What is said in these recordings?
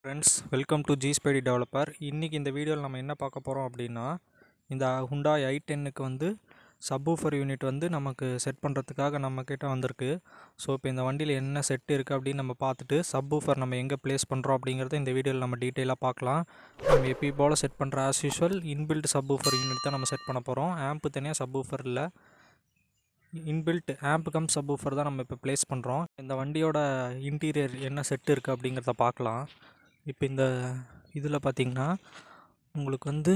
Friends, welcome to G-Spidey developer. இன்றைக்கி இந்த வீடியோவில் நம்ம என்ன பார்க்க போகிறோம் அப்படின்னா, இந்த ஹுண்டாய் i10க்கு வந்து சப்வூஃபர் யூனிட் வந்து நமக்கு செட் பண்ணுறதுக்காக நம்மக்கிட்ட வந்திருக்கு. ஸோ இப்போ இந்த வண்டியில் என்ன செட் இருக்குது அப்படின்னு நம்ம பார்த்துட்டு சப்வூஃபர் நம்ம எங்கே ப்ளேஸ் பண்ணுறோம் அப்படிங்கிறத இந்த வீடியோவில் நம்ம டீட்டெயிலாக பார்க்கலாம். நம்ம எப்பயும் போல் செட் பண்ணுற as usual inbuilt subwoofer unit தான் நம்ம செட் பண்ண போகிறோம். ஆம்ப்பு தனியாக சப்வூஃபர் இல்லை, இன்பில்ட் ஆம்ப் கம் சப்வூஃபர் தான் நம்ம இப்போ ப்ளேஸ் பண்ணுறோம். இந்த வண்டியோட இன்டீரியர் என்ன செட் இருக்குது அப்படிங்கிறத பார்க்கலாம். இப்போ இந்த இதில் பார்த்திங்கன்னா உங்களுக்கு வந்து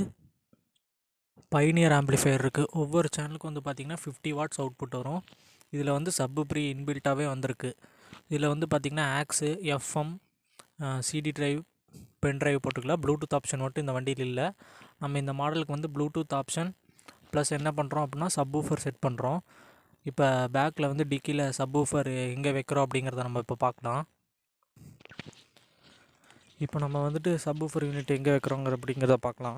பைனியர் ஆம்ப்ளிஃபையர் இருக்குது. ஒவ்வொரு சேனலுக்கும் வந்து பார்த்திங்கன்னா 50 வாட்ஸ் அவுட்புட் வரும். இதில் வந்து சப்பு ப்ரீ இன்பில்ட்டாகவே வந்திருக்கு. இதில் வந்து பார்த்திங்கன்னா aux, FM, CD drive, pen drive போட்டுக்கலாம். ப்ளூடூத் ஆப்ஷன் மட்டும் இந்த வண்டியில் இல்லை. நம்ம இந்த மாடலுக்கு வந்து ப்ளூடூத் ஆப்ஷன் ப்ளஸ் என்ன பண்ணுறோம் அப்படின்னா சப்வூஃபர் செட் பண்ணுறோம். இப்போ பேக்கில் வந்து டிக்கியில் சப்வூஃபர் எங்கே வைக்கிறோம் அப்படிங்கிறத நம்ம இப்போ பார்க்கலாம். இப்போ நம்ம வந்துட்டு சப்வூஃபர் யூனிட் எங்கே வைக்கிறோங்க அப்படிங்கிறத பார்க்கலாம்.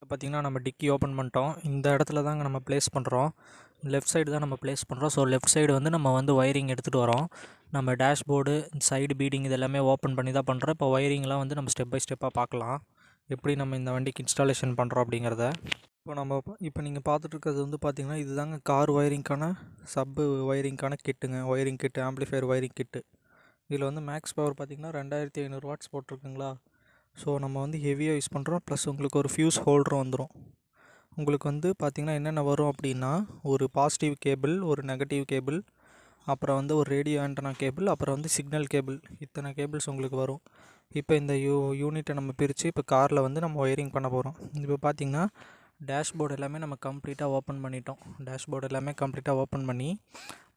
பார்த்திங்கன்னா நம்ம டிக்கி ஓப்பன் பண்ணிட்டோம். இந்த இடத்துல தாங்க நம்ம ப்ளேஸ் பண்ணுறோம். லெஃப்ட் சைடு தான் நம்ம ப்ளேஸ் பண்ணுறோம். ஸோ லெஃப்ட் சைடு வந்து நம்ம வந்து ஒயரிங் எடுத்துகிட்டு வரோம். நம்ம டேஷ்போர்டு, சைடு பீடிங் இது எல்லாமே ஓப்பன் பண்ணி தான் பண்ணுறோம். இப்போ ஒயரிங்லாம் வந்து நம்ம ஸ்டெப் பை ஸ்டெப்பாக பார்க்கலாம், எப்படி நம்ம இந்த வண்டிக்கு இன்ஸ்டாலேஷன் பண்ணுறோம் அப்படிங்கிறத. இப்போ நீங்கள் பார்த்துட்ருக்கிறது வந்து பார்த்திங்கன்னா இதுதாங்க கார் ஒயரிங்க்கான சப்பு ஒயரிங்க்கான கிட்டுங்க. ஒயரிங் கிட்டு, ஆம்ப்ளிஃபையர் ஒயரிங் கிட்டு. இதில் வந்து மேக்ஸ் பவர் பார்த்திங்கன்னா 2500 வாட்ஸ் போட்டிருக்குங்களா. ஸோ நம்ம வந்து ஹெவியாக யூஸ் பண்ணுறோம். ப்ளஸ் உங்களுக்கு ஒரு ஃபியூஸ் ஹோல்டரும் வந்துடும். உங்களுக்கு வந்து பார்த்திங்கன்னா என்னென்ன வரும் அப்படின்னா, ஒரு பாசிட்டிவ் கேபிள், ஒரு நெகட்டிவ் கேபிள், அப்புறம் வந்து ஒரு ரேடியோ ஆண்டனா கேபிள், அப்புறம் வந்து சிக்னல் கேபிள், இத்தனை கேபிள்ஸ் உங்களுக்கு வரும். இப்போ இந்த யூனிட்டை நம்ம பிரித்து இப்போ காரில் வந்து நம்ம ஒயரிங் பண்ண போகிறோம். இப்போ பார்த்திங்கன்னா டேஷ்போர்டு எல்லாமே நம்ம கம்ப்ளீட்டாக ஓப்பன் பண்ணிட்டோம். டேஷ்போர்டு எல்லாமே கம்ப்ளீட்டாக ஓப்பன் பண்ணி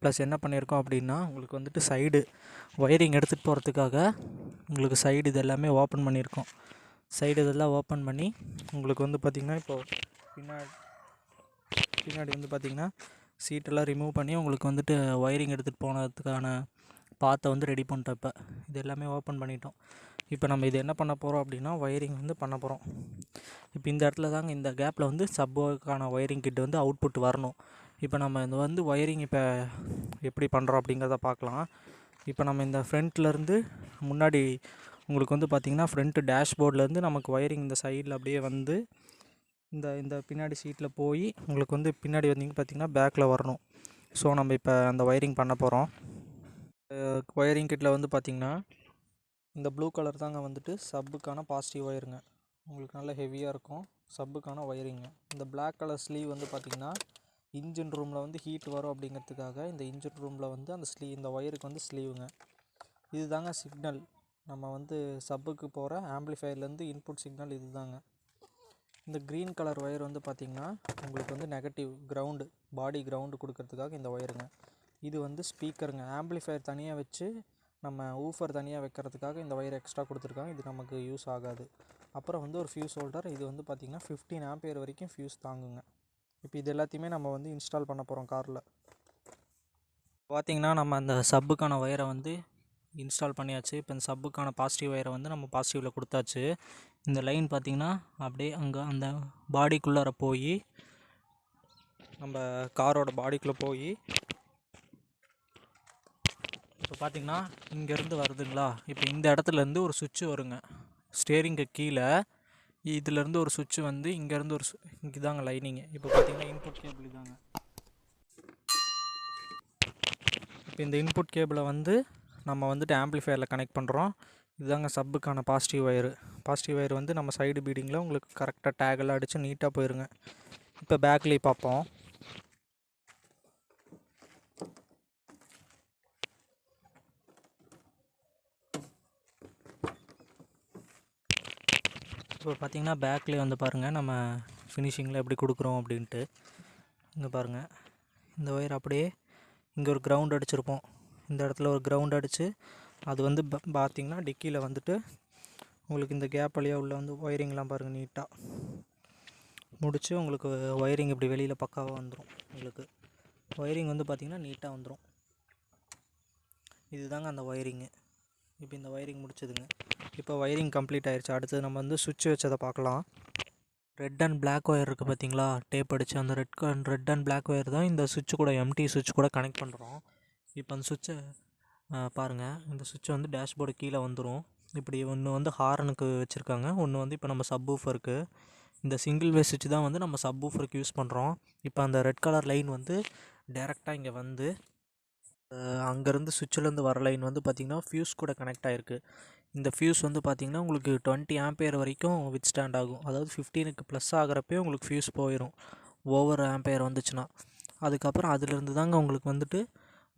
ப்ளஸ் என்ன பண்ணியிருக்கோம் அப்படின்னா, உங்களுக்கு வந்துட்டு சைடு ஒயரிங் எடுத்துகிட்டு போகிறதுக்காக உங்களுக்கு சைடு இது எல்லாமே ஓப்பன் பண்ணியிருக்கோம். சைடு இதெல்லாம் ஓப்பன் பண்ணி உங்களுக்கு வந்து பார்த்திங்கன்னா இப்போது பின்னாடி வந்து பார்த்திங்கன்னா சீட்டெல்லாம் ரிமூவ் பண்ணி உங்களுக்கு வந்துட்டு ஒயரிங் எடுத்துகிட்டு போனதுக்கான பாத்தை வந்து ரெடி பண்ணிட்டோம். இப்போ இது எல்லாமே ஓப்பன் பண்ணிட்டோம். இப்போ நம்ம இது என்ன பண்ண போகிறோம் அப்படின்னா ஒயரிங் வந்து பண்ண போகிறோம். இப்போ இந்த இடத்துல தாங்க, இந்த கேப்பில் வந்து சப்புக்கான ஒயரிங் கிட்ட வந்து அவுட்புட் வரணும். இப்போ நம்ம இந்த வந்து ஒயரிங் இப்போ எப்படி பண்ணுறோம் அப்படிங்கிறத பார்க்கலாம். இப்போ நம்ம இந்த ஃப்ரண்ட்லேருந்து முன்னாடி உங்களுக்கு வந்து பார்த்திங்கன்னா ஃப்ரண்ட்டு டேஷ்போர்ட்லேருந்து நமக்கு ஒயரிங் இந்த சைடில் அப்படியே வந்து இந்த பின்னாடி சீட்டில் போய் உங்களுக்கு வந்து பின்னாடி வந்தீங்க பார்த்திங்கன்னா பேக்கில் வரணும். ஸோ நம்ம இப்போ அந்த ஒயரிங் பண்ண போகிறோம். ஒயரிங் கிட்டில் வந்து பார்த்திங்கன்னா இந்த ப்ளூ கலர் தாங்க வந்துட்டு சப்புக்கான பாசிட்டிவ் ஒயருங்க. உங்களுக்கு நல்லா ஹெவியாக இருக்கும் சப்புக்கான ஒயரிங்க. இந்த பிளாக் கலர் ஸ்லீவ் வந்து பார்த்திங்கன்னா இன்ஜின் ரூமில் வந்து ஹீட் வரும் அப்படிங்கிறதுக்காக இந்த இன்ஜின் ரூமில் வந்து அந்த இந்த ஒயருக்கு வந்து ஸ்லீவுங்க. இது தாங்க சிக்னல். நம்ம வந்து சப்புக்கு போகிற ஆம்ப்ளிஃபையர்லேருந்து இன்புட் சிக்னல் இது தாங்க. இந்த க்ரீன் கலர் ஒயர் வந்து பார்த்திங்கன்னா உங்களுக்கு வந்து நெகட்டிவ் கிரவுண்டு, பாடி கிரவுண்டு கொடுக்கறதுக்காக இந்த ஒயருங்க. இது வந்து ஸ்பீக்கருங்க. ஆம்ப்ளிஃபையர் தனியாக வச்சு நம்ம ஊஃபர் தனியாக வைக்கிறதுக்காக இந்த ஒயர் எக்ஸ்ட்ரா கொடுத்துருக்காங்க. இது நமக்கு யூஸ் ஆகாது. அப்புறம் வந்து ஒரு ஃபியூஸ் ஹோல்டர். இது வந்து பார்த்திங்கன்னா 15 ஆம்பியர் வரைக்கும் ஃபியூஸ் தாங்குங்க. இப்போ இது எல்லாத்தையுமே நம்ம வந்து இன்ஸ்டால் பண்ண போகிறோம் காரில். பார்த்திங்கன்னா நம்ம அந்த சப்புக்கான ஒயரை வந்து இன்ஸ்டால் பண்ணியாச்சு. இப்போ இந்த சப்புக்கான பாசிட்டிவ் ஒயரை வந்து நம்ம பாசிட்டிவில் கொடுத்தாச்சு. இந்த லைன் பார்த்திங்கன்னா அப்படியே அங்கே அந்த பாடிக்குள்ளார போய் நம்ம காரோட பாடிக்குள்ளே போய் இப்போ பார்த்திங்கன்னா இங்கேருந்து வருதுங்களா. இப்போ இந்த இடத்துலேருந்து ஒரு சுவிட்சு வருங்க. ஸ்டேரிங்கு கீழே இதிலேருந்து ஒரு சுவிட்சு வந்து இங்கேருந்து ஒரு இங்கே தாங்க லைனிங்கு. இப்போ பார்த்திங்கன்னா இன்புட் கேபிள் தாங்க. இப்போ இந்த இன்புட் கேபிளை வந்து நம்ம வந்துட்டு ஆம்ப்ளிஃபையரில் கனெக்ட் பண்ணுறோம். இதுதாங்க சப்புக்கான பாசிட்டிவ் ஒயரு. பாசிட்டிவ் ஒயர் வந்து நம்ம சைடு பீடிங்கில் உங்களுக்கு கரெக்டாக டேகெல்லாம் அடித்து நீட்டாக போயிருங்க. இப்போ பேக்லேயே பார்ப்போம். இப்போ பார்த்திங்கன்னா பேக்லேயே வந்து பாருங்கள் நம்ம ஃபினிஷிங்கில் எப்படி கொடுக்குறோம் அப்படின்ட்டு. இங்கே பாருங்கள், இந்த ஒயர் அப்படியே இங்கே ஒரு கிரவுண்ட் அடிச்சிருப்போம். இந்த இடத்துல ஒரு கிரவுண்ட் அடித்து அது வந்து பார்த்திங்கன்னா டிக்கியில் வந்துட்டு உங்களுக்கு இந்த கேப் வழியாக உள்ள வந்து ஒயரிங்லாம் பாருங்கள் நீட்டாக முடித்து உங்களுக்கு ஒயரிங் இப்படி வெளியில் பக்காவாக வந்துடும். உங்களுக்கு ஒயரிங் வந்து பார்த்திங்கன்னா நீட்டாக வந்துடும். இதுதாங்க அந்த ஒயரிங்கு. இப்போ இந்த ஒயரிங் முடிச்சதுங்க. இப்போ ஒயரிங் கம்ப்ளீட் ஆயிடுச்சு. அடுத்தது நம்ம வந்து சுவிட்ச் வச்சதை பார்க்கலாம். ரெட் அண்ட் பிளாக் ஒயர் இருக்குது பார்த்திங்களா, டேப் அடித்து அந்த ரெட் அண்ட் பிளாக் ஒயர் தான் இந்த சுவிட்சு கூட, எம்டி சுவிட்ச் கூட கனெக்ட் பண்ணுறோம். இப்போ அந்த சுவிட்சை பாருங்கள், இந்த சுவிட்ச் வந்து டேஷ்போர்டு கீழே வந்துடும். இப்படி ஒன்று வந்து ஹாரனுக்கு வச்சுருக்காங்க, ஒன்று வந்து இப்போ நம்ம சப்வூஃபருக்கு. இந்த சிங்கிள் வே சுவிட்ச் தான் வந்து நம்ம சப்வூஃபருக்கு யூஸ் பண்ணுறோம். இப்போ அந்த ரெட் கலர் லைன் வந்து டேரெக்டாக இங்கே வந்து அங்கேருந்து சுவிட்சிலேருந்து வர லைன் வந்து பார்த்திங்கன்னா ஃபியூஸ் கூட கனெக்ட் ஆகிருக்கு. இந்த ஃபியூஸ் வந்து பார்த்திங்கன்னா உங்களுக்கு 20 ஆம்பியர் வரைக்கும் வித் ஸ்டாண்ட் ஆகும். அதாவது 15க்கு ப்ளஸ் ஆகிறப்பே உங்களுக்கு ஃபியூஸ் போயிடும், ஓவர் ஆம்பியர் வந்துச்சுன்னா. அதுக்கப்புறம் அதிலிருந்து தாங்க உங்களுக்கு வந்துட்டு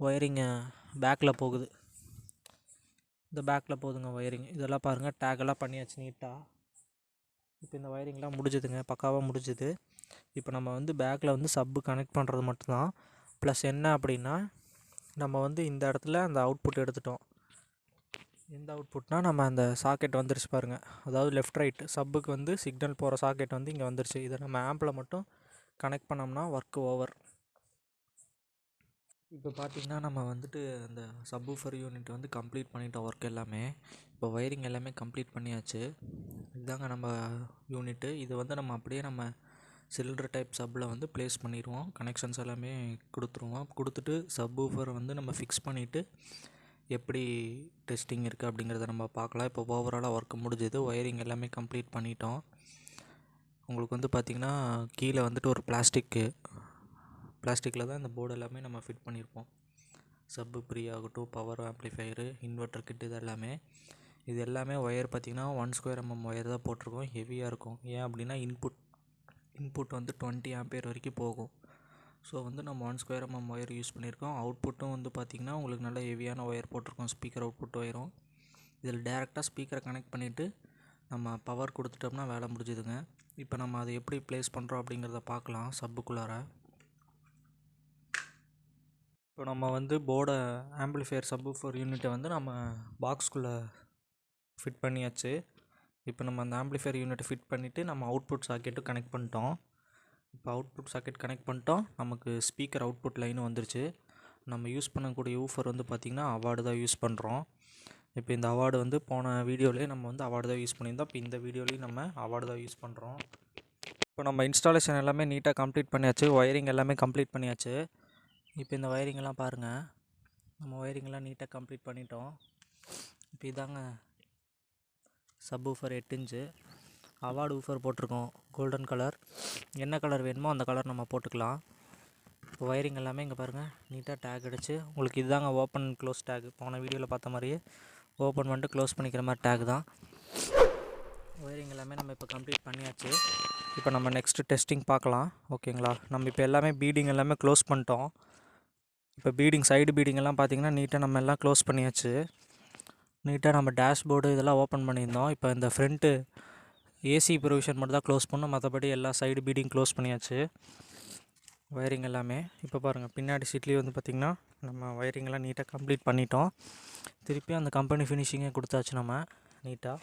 ஒயரிங்கு பேக்கில் போகுது. இந்த பேக்கில் போகுதுங்க ஒயரிங். இதெல்லாம் பாருங்கள், டேக்கெல்லாம் பண்ணியாச்சு நீட்டாக. இப்போ இந்த ஒயரிங்லாம் முடிஞ்சுதுங்க, பக்காவாக முடிஞ்சுது. இப்போ நம்ம வந்து பேக்கில் வந்து சப்பு கனெக்ட் பண்ணுறது மட்டும்தான். ப்ளஸ் என்ன அப்படின்னா, நம்ம வந்து இந்த இடத்துல அந்த அவுட்புட் எடுத்துட்டோம். எந்த அவுட்புட்னால் நம்ம அந்த சாக்கெட் வந்துருச்சு பாருங்கள், அதாவது லெஃப்ட் ரைட் சப்புக்கு வந்து சிக்னல் போகிற சாக்கெட் வந்து இங்கே வந்துருச்சு. இதை நம்ம ஆம்பில் மட்டும் கனெக்ட் பண்ணோம்னா ஒர்க் ஓவர். இப்போ பார்த்திங்கன்னா நம்ம வந்துட்டு அந்த சப்வூஃபர் யூனிட் வந்து கம்ப்ளீட் பண்ணிட்டோம் ஒர்க் எல்லாமே. இப்போ ஒயரிங் எல்லாமே கம்ப்ளீட் பண்ணியாச்சு. இதுதாங்க நம்ம யூனிட்டு. இது வந்து நம்ம அப்படியே நம்ம சிலிண்டர் டைப் சப்பில் வந்து ப்ளேஸ் பண்ணிடுவோம். கனெக்ஷன்ஸ் எல்லாமே கொடுத்துருவோம். கொடுத்துட்டு சப்வூஃபர் வந்து நம்ம ஃபிக்ஸ் பண்ணிவிட்டு எப்படி டெஸ்டிங் இருக்குது அப்படிங்கிறத நம்ம பார்க்கலாம். இப்போ ஓவராலாக ஒர்க் முடிஞ்சது, ஒயரிங் எல்லாமே கம்ப்ளீட் பண்ணிட்டோம். உங்களுக்கு வந்து பார்த்திங்கன்னா கீழே வந்துட்டு ஒரு பிளாஸ்டிக்கில் தான் இந்த போர்டு எல்லாமே நம்ம ஃபிட் பண்ணியிருப்போம். சப்பு ப்ரீ ஆகட்டும், பவர் ஆம்ப்ளிஃபையரு, இன்வெர்ட்டர் கிட், இது எல்லாமே ஒயர் பார்த்திங்கன்னா 1 ஸ்கொயர் mm ஒயர் தான் போட்டிருக்கோம். ஹெவியாக இருக்கும். ஏன் அப்படின்னா இன்புட் வந்து 20 ஆம்பியர் வரைக்கும் போகும். ஸோ வந்து நம்ம 1 ஸ்கொயர் mm ஒயர் யூஸ் பண்ணியிருக்கோம். அவுட்புட்டும் வந்து பார்த்திங்கன்னா உங்களுக்கு நல்ல ஹெவியான ஒயர் போட்டிருக்கோம், ஸ்பீக்கர் அவுட்புட் ஒயரும். இதில் டேரெக்டாக ஸ்பீக்கரை கனெக்ட் பண்ணிவிட்டு நம்ம பவர் கொடுத்துட்டோம்னா வேலை முடிஞ்சுதுங்க. இப்போ நம்ம அதை எப்படி ப்ளேஸ் பண்ணுறோம் அப்படிங்கிறத பார்க்கலாம். சப்புக்குள்ளார இப்போ நம்ம வந்து போர்டை ஆம்பிளிஃபையர் சப்வூஃபர் யூனிட்டை வந்து நம்ம பாக்ஸ்குள்ளே ஃபிட் பண்ணியாச்சு. இப்போ நம்ம அந்த ஆம்பிளிஃபையர் யூனிட்டை ஃபிட் பண்ணிவிட்டு நம்ம அவுட்புட் சாக்கெட்டு கனெக்ட் பண்ணிட்டோம். இப்போ அவுட்புட் சாக்கெட் கனெக்ட் பண்ணிட்டோம். நமக்கு ஸ்பீக்கர் அவுட்புட் லைனும் வந்துருச்சு. நம்ம யூஸ் பண்ணக்கூடிய ஊஃபர் வந்து பார்த்திங்கன்னா அவார்டு தான் யூஸ் பண்ணுறோம். இப்போ இந்த அவார்டு வந்து போன வீடியோலேயே நம்ம வந்து அவார்டு தான் யூஸ் பண்ணியிருந்தோம். இப்போ இந்த வீடியோலேயும் நம்ம அவார்டு தான் யூஸ் பண்ணுறோம். இப்போ நம்ம இன்ஸ்டாலேஷன் எல்லாமே நீட்டாக கம்ப்ளீட் பண்ணியாச்சு, ஒயரிங் எல்லாமே கம்ப்ளீட் பண்ணியாச்சு. இப்போ இந்த ஒயரிங்கெல்லாம் பாருங்கள், நம்ம ஒயரிங்கெல்லாம் நீட்டாக கம்ப்ளீட் பண்ணிட்டோம். இப்போ இதாங்க சப்வூஃபர் 8 இன்ச்சு அவார்டு ஊஃபர் போட்டிருக்கோம், கோல்டன் கலர். என்ன கலர் வேணுமோ அந்த கலர் நம்ம போட்டுக்கலாம். இப்போ ஒயரிங் எல்லாமே இங்கே பாருங்கள் நீட்டாக டேக் அடிச்சு உங்களுக்கு இதுதாங்க ஓப்பன் க்ளோஸ் டேக். போன வீடியோவில் பார்த்த மாதிரியே ஓப்பன் பண்ணிட்டு க்ளோஸ் பண்ணிக்கிற மாதிரி டேக் தான். ஒயரிங் எல்லாமே நம்ம இப்போ கம்ப்ளீட் பண்ணியாச்சு. இப்போ நம்ம நெக்ஸ்ட்டு டெஸ்டிங் பார்க்கலாம், ஓகேங்களா. நம்ம இப்போ எல்லாமே பீடிங் எல்லாமே க்ளோஸ் பண்ணிட்டோம். இப்போ சைடு பீடிங் எல்லாம் பார்த்திங்கன்னா நீட்டாக நம்ம எல்லாம் க்ளோஸ் பண்ணியாச்சு. நீட்டாக நம்ம டேஷ்போர்டு இதெல்லாம் ஓப்பன் பண்ணியிருந்தோம். இப்போ இந்த ஃப்ரண்ட்டு ஏசி ப்ரொவிஷன் மட்டும் தான் க்ளோஸ் பண்ணோம், மற்றபடி எல்லா சைடு பீடிங் க்ளோஸ் பண்ணியாச்சு ஒயரிங் எல்லாமே. இப்போ பாருங்கள், பின்னாடி சீட்லேயே வந்து பார்த்திங்கன்னா நம்ம ஒயரிங்கெல்லாம் நீட்டாக கம்ப்ளீட் பண்ணிட்டோம். திருப்பி அந்த கம்பெனி ஃபினிஷிங்கே கொடுத்தாச்சு நம்ம நீட்டாக.